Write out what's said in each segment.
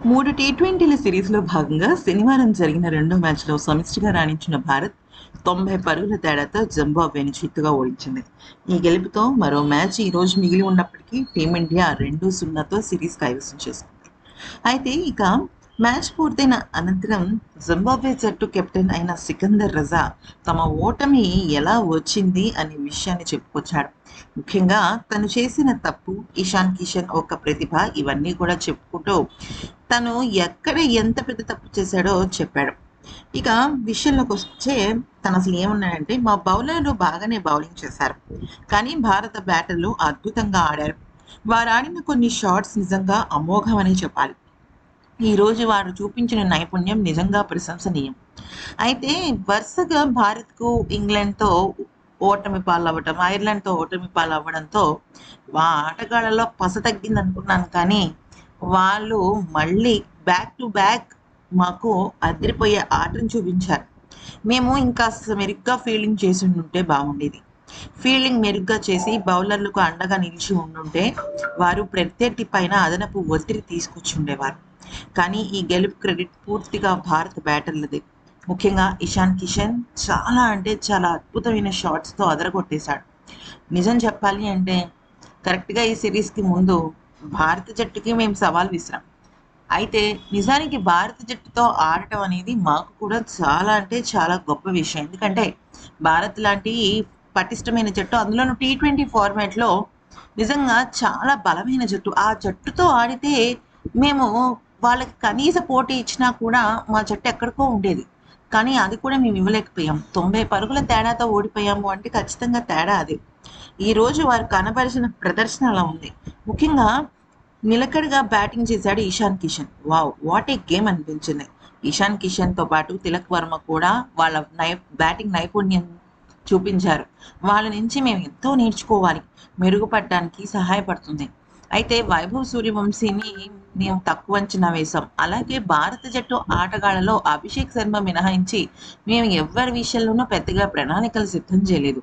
3 టీ20ల సిరీస్‌లో భాగంగా శనివారం జరిగిన రెండో మ్యాచ్‌లో సమిష్టిగా రాణించిన భారత్ 90 పరుగుల తేడాతో జింబాబ్వేని చిత్తుగా ఓడించింది. ఈ గెలుపుతో మరో మ్యాచ్ ఈరోజు మిగిలి ఉన్నప్పటికీ టీమిండియా 2-0తో సిరీస్ కైవసం చేసుకుంది. అయితే ఇక మ్యాచ్ పూర్తయిన అనంతరం జింబాబ్వే జట్టు కెప్టెన్ అయిన సికందర్ రజా తమ ఓటమి ఎలా వచ్చింది అనే విషయాన్ని చెప్పుకొచ్చాడు. ముఖ్యంగా తను చేసిన తప్పు, ఇషాన్ కిషన్ ఒక ప్రతిభ ఇవన్నీ కూడా చెప్పుకుంటూ తను ఎక్కడ ఎంత పెద్ద తప్పు చేశాడో చెప్పాడు. ఇక విషయంలోకొస్తే తనసలు ఏమన్నాడంటే, "మా బౌలర్లు బాగానే బౌలింగ్ చేశారు. కానీ భారత బ్యాటర్లు అద్భుతంగా ఆడారు. వారాడిన కొన్ని షాట్స్ నిజంగా అమోఘమనే చెప్పాలి. ఈరోజు వారు చూపించిన నైపుణ్యం నిజంగా ప్రశంసనీయం." అయితే వరుసగా భారత్‌కు ఇంగ్లాండ్‌తో ఓటమి పాలవ్వటం, ఐర్లాండ్‌తో ఓటమి పాలవ్వడంతో ఆటగాళ్ళలో పస తగ్గిందనుకున్నాను కానీ, వాళ్ళు మళ్ళీ బ్యాక్ టు బ్యాక్ మాకు అదిరిపోయే ఆటను చూపించారు. మేము ఇంకాస్త మెరుగ్గా ఫీల్డింగ్ చేసుండుంటే బాగుండేది. ఫీల్డింగ్ మెరుగ్గా చేసి బౌలర్లకు అండగా నిలిచి ఉండుంటే వారు ప్రత్యర్థి పైన అదనపు ఒత్తిడి తీసుకొచ్చుండేవారు. కానీ ఈ గెలుపు క్రెడిట్ పూర్తిగా భారత బ్యాటర్లదే. ముఖ్యంగా ఇషాన్ కిషన్ చాలా అంటే చాలా అద్భుతమైన షాట్స్‌తో అదరగొట్టేశాడు. నిజం చెప్పాలి అంటే కరెక్ట్‌గా ఈ సీరీస్‌కి ముందు భారత జట్టుకి మేము సవాల్ విసిరాం. అయితే నిజానికి భారత జట్టుతో ఆడటం అనేది మాకు కూడా చాలా అంటే చాలా గొప్ప విషయం. ఎందుకంటే భారత్ లాంటి పటిష్టమైన జట్టు అందులోను టీ20 ఫార్మాట్‌లో నిజంగా చాలా బలమైన జట్టు. ఆ జట్టుతో ఆడితే మేము వాళ్ళకి కనీస పోటీ ఇచ్చినా కూడా మా జట్టు ఎక్కడికో ఉండేది. కానీ అది కూడా మేము ఇవ్వలేకపోయాం. 90 పరుగుల తేడాతో ఓడిపోయాము అంటే ఖచ్చితంగా తేడా అదే. ఈరోజు వారు కనబరిచిన ప్రదర్శన అలా ఉంది. ముఖ్యంగా నిలకడగా బ్యాటింగ్ చేశాడు Ishan Kishan. Wow! What a game అనిపించింది. ఇషాన్ కిషన్‌తో పాటు తిలక్ వర్మ కూడా వాళ్ళ బ్యాటింగ్ నైపుణ్యం చూపించారు. వాళ్ళ నుంచి మేము ఎంతో నేర్చుకోవాలి. మెరుగుపడడానికి సహాయపడుతుంది. అయితే వైభవ్ సూర్యవంశీని మేము తక్కువ అంచనా వేశాం. అలాగే భారత జట్టు ఆటగాళ్లలో అభిషేక్ శర్మ మినహాయించి మేము ఎవ్వరి విషయంలోనూ పెద్దగా ప్రణాళికలు సిద్ధం చేయలేదు.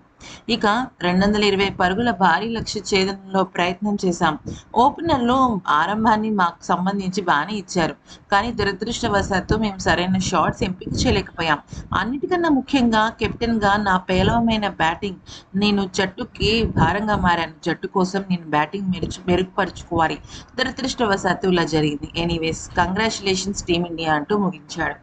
ఇక 220 పరుగుల భారీ లక్ష్య ఛేదనలో ప్రయత్నం చేశాం. ఓపెనర్లు ఆరంభాన్ని మాకు సంబంధించి బానే ఇచ్చారు. కానీ దురదృష్టవశాత్తు మేము సరైన షాట్స్ ఎంపిక చేయలేకపోయాం. అన్నిటికన్నా ముఖ్యంగా కెప్టెన్‌గా నా పేలవమైన బ్యాటింగ్ నేను జట్టుకి భారంగా మారాను. జట్టు కోసం నేను బ్యాటింగ్ మెరుగుపరుచుకోవాలి. దురదృష్టవశాత్తు ఇలా జరిగింది. ఎనీవేస్ కంగ్రాచ్యులేషన్స్ టీమ్ ఇండియా అంటూ ముగించాడు.